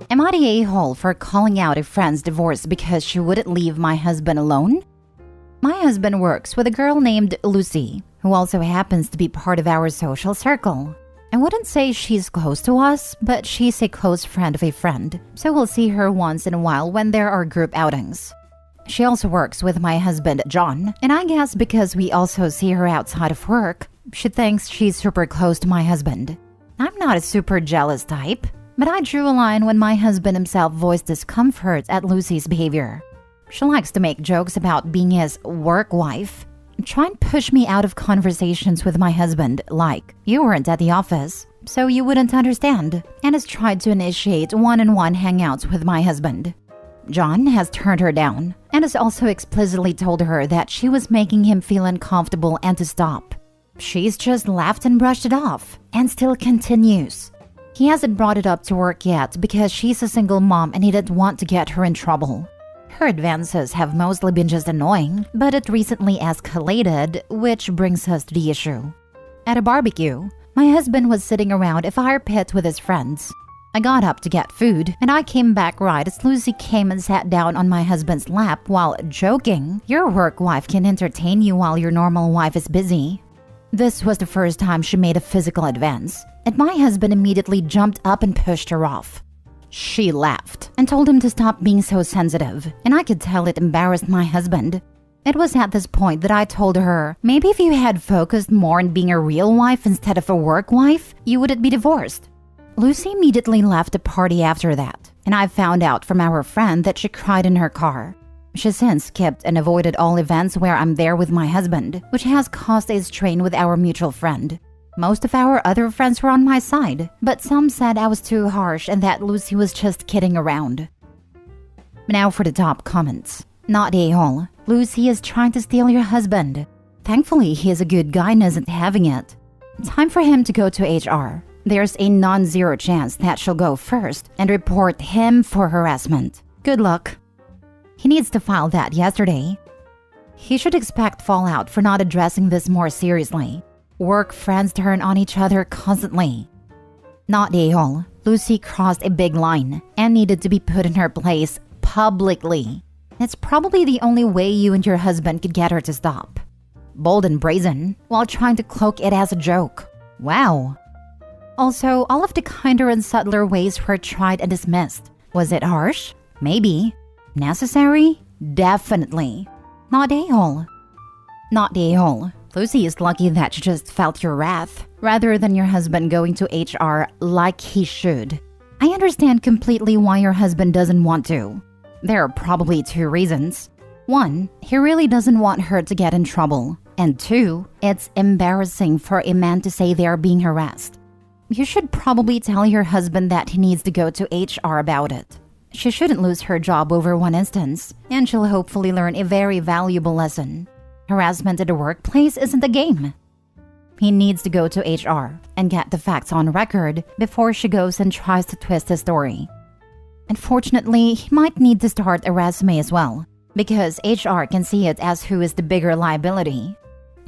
Am I the a-hole for calling out a friend's divorce because she wouldn't leave my husband alone? My husband works with a girl named Lucy, who also happens to be part of our social circle. I wouldn't say she's close to us, but she's a close friend of a friend, so we'll see her once in a while when there are group outings. She also works with my husband, John, and I guess because we also see her outside of work, she thinks she's super close to my husband. I'm not a super jealous type, but I drew a line when my husband himself voiced discomfort at Lucy's behavior. She likes to make jokes about being his work wife, try and push me out of conversations with my husband, like, you weren't at the office, so you wouldn't understand, and has tried to initiate one-on-one hangouts with my husband. John has turned her down, and has also explicitly told her that she was making him feel uncomfortable and to stop. She's just laughed and brushed it off, and still continues. He hasn't brought it up to work yet because she's a single mom and he didn't want to get her in trouble. Her advances have mostly been just annoying, but it recently escalated, which brings us to the issue. At a barbecue, my husband was sitting around a fire pit with his friends. I got up to get food, and I came back right as Lucy came and sat down on my husband's lap while joking, "Your work wife can entertain you while your normal wife is busy." This was the first time she made a physical advance, and my husband immediately jumped up and pushed her off. She laughed and told him to stop being so sensitive, and I could tell it embarrassed my husband. It was at this point that I told her, maybe if you had focused more on being a real wife instead of a work wife, you wouldn't be divorced. Lucy immediately left the party after that, and I found out from our friend that she cried in her car. She since skipped and avoided all events where I'm there with my husband, which has caused a strain with our mutual friend. Most of our other friends were on my side, but some said I was too harsh and that Lucy was just kidding around. Now for the top comments. Not a-hole. Lucy is trying to steal your husband. Thankfully, he is a good guy and isn't having it. Time for him to go to HR. There's a non-zero chance that she'll go first and report him for harassment. Good luck. He needs to file that yesterday. He should expect fallout for not addressing this more seriously. Work friends turn on each other constantly. Not a-hole. Lucy crossed a big line and needed to be put in her place publicly. It's probably the only way you and your husband could get her to stop. Bold and brazen, while trying to cloak it as a joke. Wow. Also, all of the kinder and subtler ways were tried and dismissed. Was it harsh? Maybe. Necessary? Definitely. Not a-hole. Not a-hole. Lucy is lucky that she just felt your wrath, rather than your husband going to HR like he should. I understand completely why your husband doesn't want to. There are probably two reasons. One, he really doesn't want her to get in trouble. And two, it's embarrassing for a man to say they are being harassed. You should probably tell your husband that he needs to go to HR about it. She shouldn't lose her job over one instance, and she'll hopefully learn a very valuable lesson. Harassment at the workplace isn't a game. He needs to go to HR and get the facts on record before she goes and tries to twist his story. Unfortunately, he might need to start a resume as well, because HR can see it as who is the bigger liability.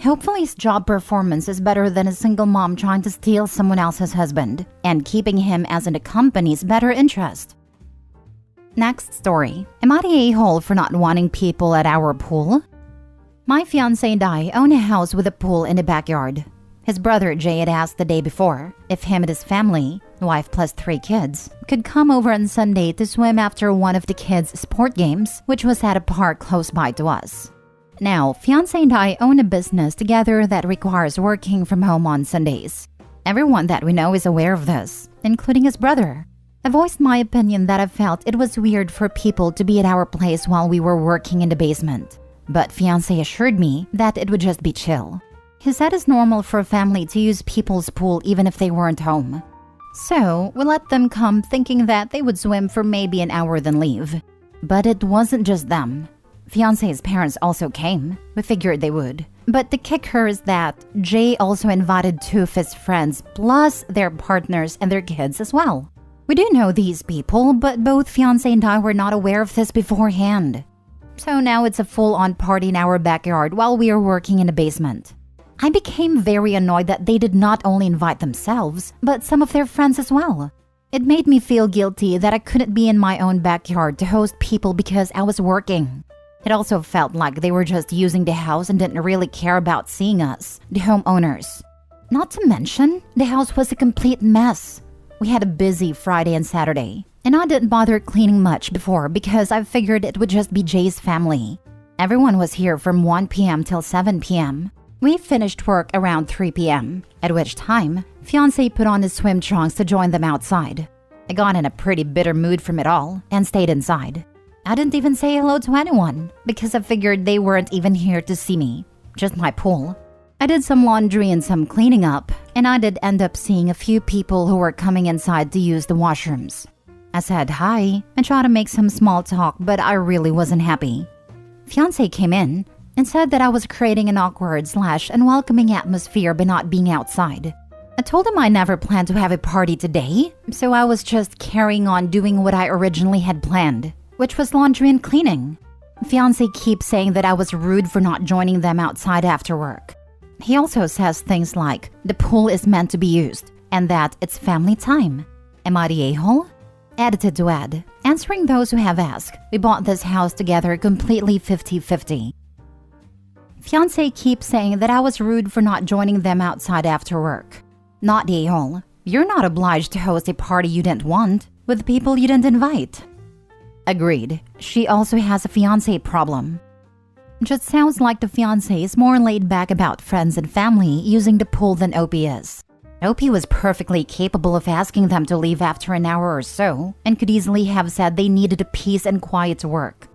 Hopefully his job performance is better than a single mom trying to steal someone else's husband and keeping him as in the company's better interest. Next story. Am I the a-hole for not wanting people at our pool? My fiancé and I own a house with a pool in the backyard. His brother Jay had asked the day before if him and his family, wife plus 3 kids, could come over on Sunday to swim after one of the kids' sport games, which was at a park close by to us. Now, fiancé and I own a business together that requires working from home on Sundays. Everyone that we know is aware of this, including his brother. I voiced my opinion that I felt it was weird for people to be at our place while we were working in the basement. But fiancé assured me that it would just be chill. He said it's normal for a family to use people's pool even if they weren't home. So, we let them come thinking that they would swim for maybe an hour then leave. But it wasn't just them. Fiancé's parents also came. We figured they would. But the kicker is that Jay also invited 2 of his friends plus their partners and their kids as well. We do know these people, but both fiancé and I were not aware of this beforehand. So now it's a full-on party in our backyard while we are working in the basement. I became very annoyed that they did not only invite themselves, but some of their friends as well. It made me feel guilty that I couldn't be in my own backyard to host people because I was working. It also felt like they were just using the house and didn't really care about seeing us, the homeowners. Not to mention, the house was a complete mess. We had a busy Friday and Saturday, and I didn't bother cleaning much before because I figured it would just be Jay's family. Everyone was here from 1 p.m. till 7 p.m. We finished work around 3 p.m., at which time, fiancé put on his swim trunks to join them outside. I got in a pretty bitter mood from it all and stayed inside. I didn't even say hello to anyone because I figured they weren't even here to see me, just my pool. I did some laundry and some cleaning up, and I did end up seeing a few people who were coming inside to use the washrooms. I said hi and tried to make some small talk, but I really wasn't happy. Fiancé came in and said that I was creating an awkward/unwelcoming atmosphere by not being outside. I told him I never planned to have a party today, so I was just carrying on doing what I originally had planned, which was laundry and cleaning. Fiancé keeps saying that I was rude for not joining them outside after work. He also says things like the pool is meant to be used and that it's family time. Am I the a-hole? Edited to add, answering those who have asked, we bought this house together completely 50-50. Fiancé keeps saying that I was rude for not joining them outside after work. Not the a-hole. You're not obliged to host a party you didn't want with people you didn't invite. Agreed. She also has a fiancé problem. Just sounds like the fiancé is more laid back about friends and family using the pool than Opie is. Opie was perfectly capable of asking them to leave after an hour or so and could easily have said they needed a peace and quiet to work.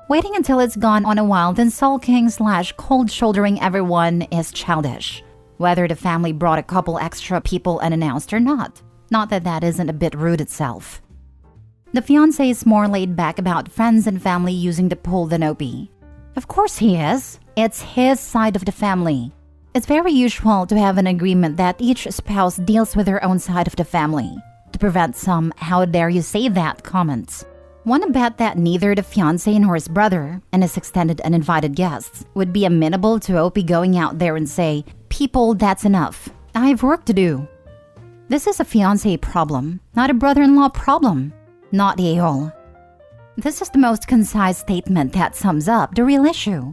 Waiting until it's gone on a while then sulking/cold shouldering everyone is childish. Whether the family brought a couple extra people unannounced or not. Not that that isn't a bit rude itself. The fiancé is more laid back about friends and family using the pool than Opie. Of course he is. It's his side of the family. It's very usual to have an agreement that each spouse deals with their own side of the family to prevent some "how dare you say that" comments. Wanna bet that neither the fiancé nor his brother and his extended uninvited guests would be amenable to Opie going out there and say, "People, that's enough. I have work to do." This is a fiancé problem, not a brother-in-law problem. Not the a-hole. This is the most concise statement that sums up the real issue.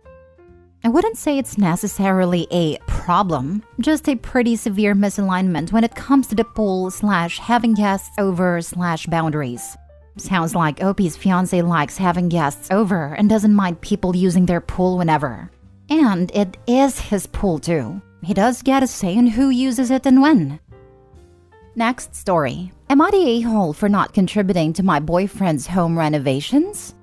I wouldn't say it's necessarily a problem, just a pretty severe misalignment when it comes to the pool/having guests over/boundaries. Sounds like Opie's fiancé likes having guests over and doesn't mind people using their pool whenever. And it is his pool too. He does get a say in who uses it and when. Next story. Am I the a-hole for not contributing to my boyfriend's home renovations?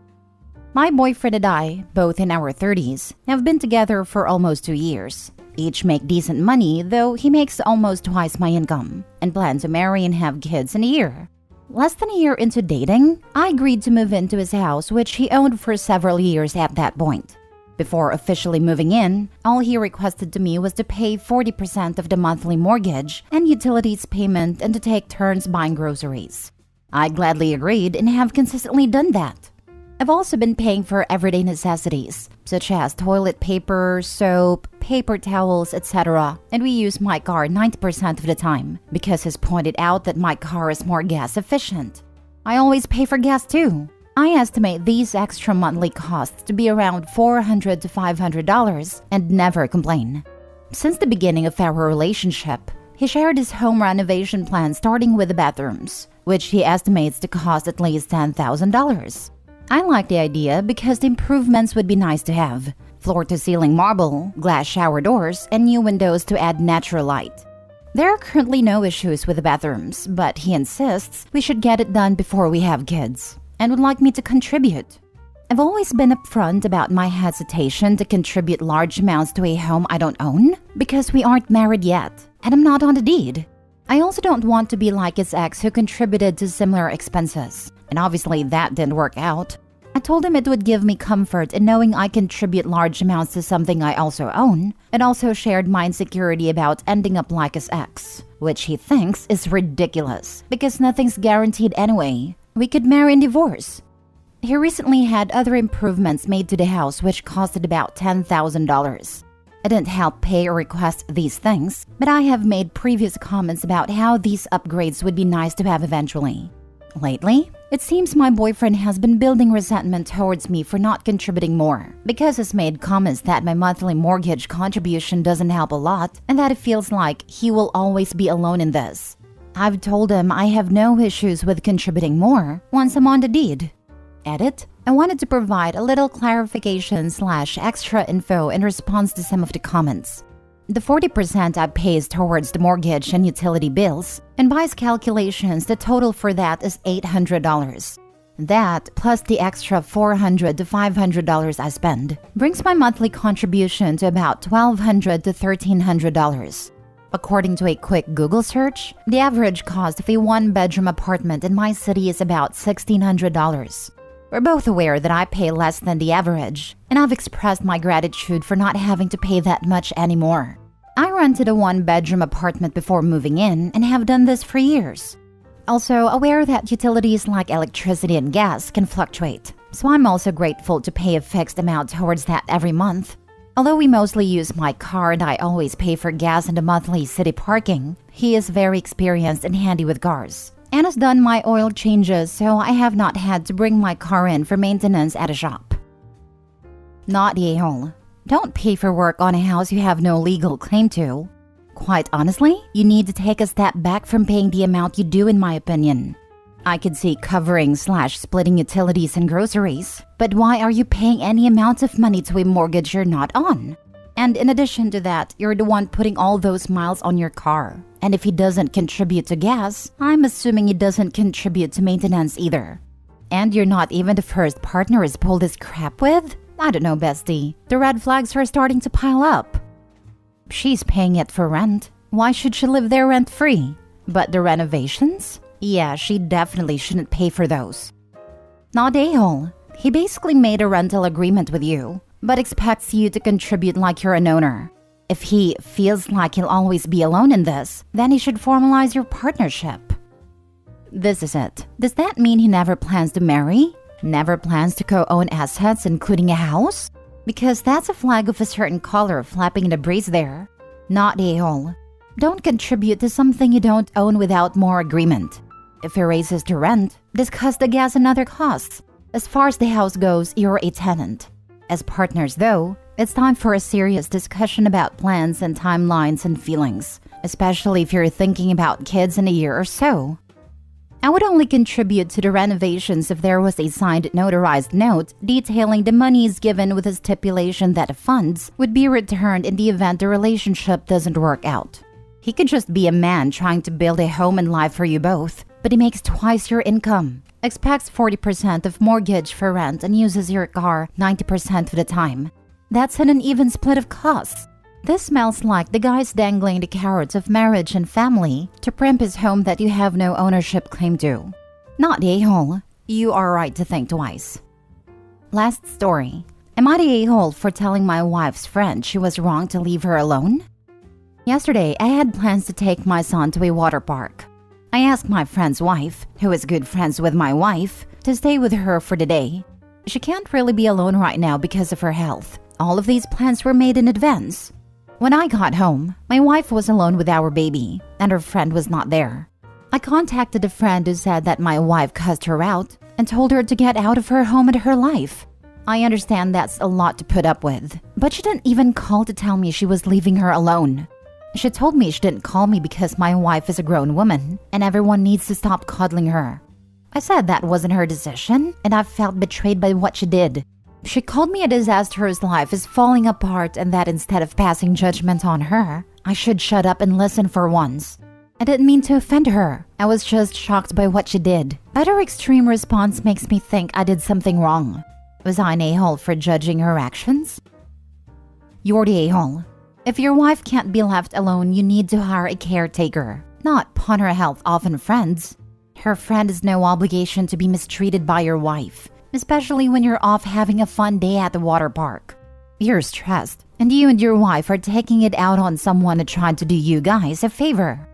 My boyfriend and I, both in our 30s, have been together for almost 2 years. Each make decent money, though he makes almost twice my income, and plan to marry and have kids in a year. Less than a year into dating, I agreed to move into his house, which he owned for several years at that point. Before officially moving in, all he requested to me was to pay 40% of the monthly mortgage and utilities payment and to take turns buying groceries. I gladly agreed and have consistently done that. I've also been paying for everyday necessities, such as toilet paper, soap, paper towels, etc. And we use my car 90% of the time because he's pointed out that my car is more gas efficient. I always pay for gas too. I estimate these extra monthly costs to be around $400 to $500 and never complain. Since the beginning of our relationship, he shared his home renovation plan starting with the bathrooms, which he estimates to cost at least $10,000. I like the idea because the improvements would be nice to have. Floor-to-ceiling marble, glass shower doors, and new windows to add natural light. There are currently no issues with the bathrooms, but he insists we should get it done before we have kids, and would like me to contribute. I've always been upfront about my hesitation to contribute large amounts to a home I don't own because we aren't married yet, and I'm not on the deed. I also don't want to be like his ex who contributed to similar expenses, and obviously that didn't work out. I told him it would give me comfort in knowing I contribute large amounts to something I also own, and also shared my insecurity about ending up like his ex, which he thinks is ridiculous because nothing's guaranteed anyway. We could marry and divorce. He recently had other improvements made to the house which costed about $10,000. I didn't help pay or request these things, but I have made previous comments about how these upgrades would be nice to have eventually. Lately, it seems my boyfriend has been building resentment towards me for not contributing more, because he's made comments that my monthly mortgage contribution doesn't help a lot and that it feels like he will always be alone in this. I've told him I have no issues with contributing more once I'm on the deed. Edit. I wanted to provide a little clarification/extra info in response to some of the comments. The 40% I pay is towards the mortgage and utility bills, and by his calculations, the total for that is $800. That, plus the extra $400 to $500 I spend, brings my monthly contribution to about $1,200 to $1,300. According to a quick Google search, the average cost of a one-bedroom apartment in my city is about $1,600. We're both aware that I pay less than the average, and I've expressed my gratitude for not having to pay that much anymore. I rented a one-bedroom apartment before moving in and have done this for years. Also aware that utilities like electricity and gas can fluctuate, so I'm also grateful to pay a fixed amount towards that every month. Although we mostly use my car and I always pay for gas and the monthly city parking, he is very experienced and handy with cars, and has done my oil changes, so I have not had to bring my car in for maintenance at a shop. Not a-hole. Don't pay for work on a house you have no legal claim to. Quite honestly, you need to take a step back from paying the amount you do, in my opinion. I could see covering/splitting utilities and groceries, but why are you paying any amount of money to a mortgage you're not on? And in addition to that, you're the one putting all those miles on your car. And if he doesn't contribute to gas, I'm assuming he doesn't contribute to maintenance either. And you're not even the first partner he's pulled this crap with? I don't know, bestie. The red flags are starting to pile up. She's paying it for rent. Why should she live there rent-free? But the renovations? Yeah, she definitely shouldn't pay for those. Not a-hole. He basically made a rental agreement with you, but expects you to contribute like you're an owner. If he feels like he'll always be alone in this, then he should formalize your partnership. This is it. Does that mean he never plans to marry? Never plans to co-own assets, including a house? Because that's a flag of a certain color flapping in the breeze there. Not a-hole. Don't contribute to something you don't own without more agreement. If he raises the rent, discuss the gas and other costs. As far as the house goes, you're a tenant. As partners, though, it's time for a serious discussion about plans and timelines and feelings, especially if you're thinking about kids in a year or so. I would only contribute to the renovations if there was a signed notarized note detailing the monies given with a stipulation that the funds would be returned in the event the relationship doesn't work out. He could just be a man trying to build a home and life for you both, but he makes twice your income, expects 40% of mortgage for rent, and uses your car 90% of the time. That's an uneven split of costs. This smells like the guy's dangling the carrots of marriage and family to primp his home that you have no ownership claim to. Not the a-hole. You are right to think twice. Last story. Am I the a-hole for telling my wife's friend she was wrong to leave her alone? Yesterday, I had plans to take my son to a water park. I asked my friend's wife, who is good friends with my wife, to stay with her for the day. She can't really be alone right now because of her health. All of these plans were made in advance. When I got home, my wife was alone with our baby, and her friend was not there. I contacted a friend who said that my wife cussed her out and told her to get out of her home and her life. I understand that's a lot to put up with, but she didn't even call to tell me she was leaving her alone. She told me she didn't call me because my wife is a grown woman and everyone needs to stop coddling her. I said that wasn't her decision, and I felt betrayed by what she did. She called me a disaster whose life is falling apart, and that instead of passing judgment on her, I should shut up and listen for once. I didn't mean to offend her. I was just shocked by what she did. But her extreme response makes me think I did something wrong. Was I an a-hole for judging her actions? You're the a-hole. If your wife can't be left alone, you need to hire a caretaker, not pawn her health off on friends. Her friend has no obligation to be mistreated by your wife, especially when you're off having a fun day at the water park. You're stressed, and you and your wife are taking it out on someone who tried to do you guys a favor.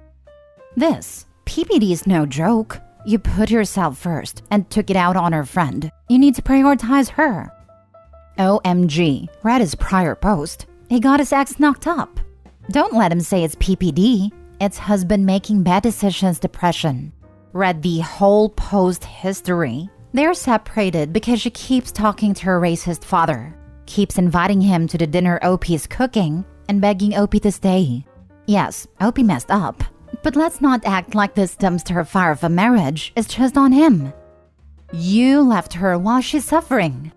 This PPD is no joke. You put yourself first and took it out on her friend. You need to prioritize her. OMG, read his prior post. He got his ex knocked up. Don't let him say it's PPD. It's husband making bad decisions depression. Read the whole post history. They're separated because she keeps talking to her racist father, keeps inviting him to the dinner OP's cooking, and begging OP to stay. Yes, OP messed up, but let's not act like this dumpster fire of a marriage is just on him. You left her while she's suffering.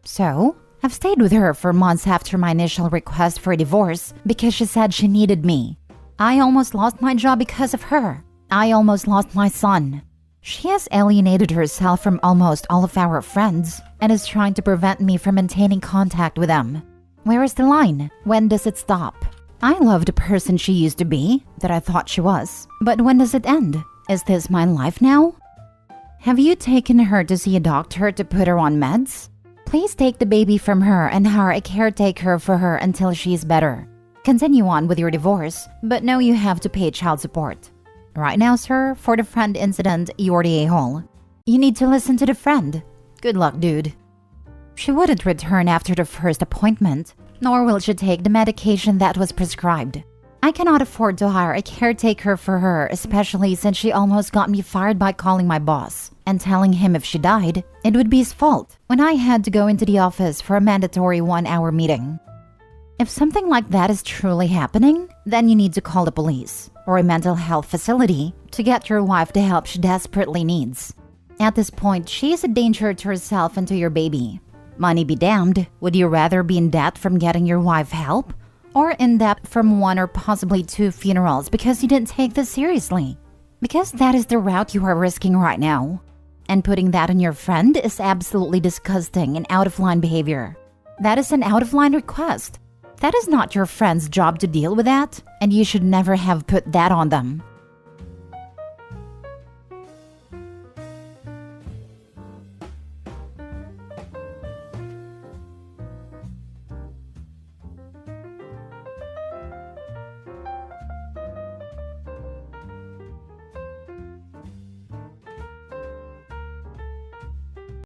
So, I've stayed with her for months after my initial request for a divorce because she said she needed me. I almost lost my job because of her. I almost lost my son. She has alienated herself from almost all of our friends and is trying to prevent me from maintaining contact with them. Where is the line? When does it stop? I love the person she used to be, that I thought she was. But when does it end? Is this my life now? Have you taken her to see a doctor to put her on meds? Please take the baby from her and hire a caretaker for her until she's better. Continue on with your divorce, but know you have to pay child support. Right now, sir, for the friend incident, you're the a-hole. You need to listen to the friend. Good luck, dude. She wouldn't return after the first appointment, nor will she take the medication that was prescribed. I cannot afford to hire a caretaker for her, especially since she almost got me fired by calling my boss and telling him if she died, it would be his fault when I had to go into the office for a mandatory 1-hour meeting. If something like that is truly happening, then you need to call the police or a mental health facility to get your wife the help she desperately needs. At this point, she is a danger to herself and to your baby. Money be damned, would you rather be in debt from getting your wife help? Or in debt from 1 or possibly 2 funerals because you didn't take this seriously? Because that is the route you are risking right now. And putting that on your friend is absolutely disgusting and out-of-line behavior. That is an out-of-line request. That is not your friend's job to deal with that, and you should never have put that on them.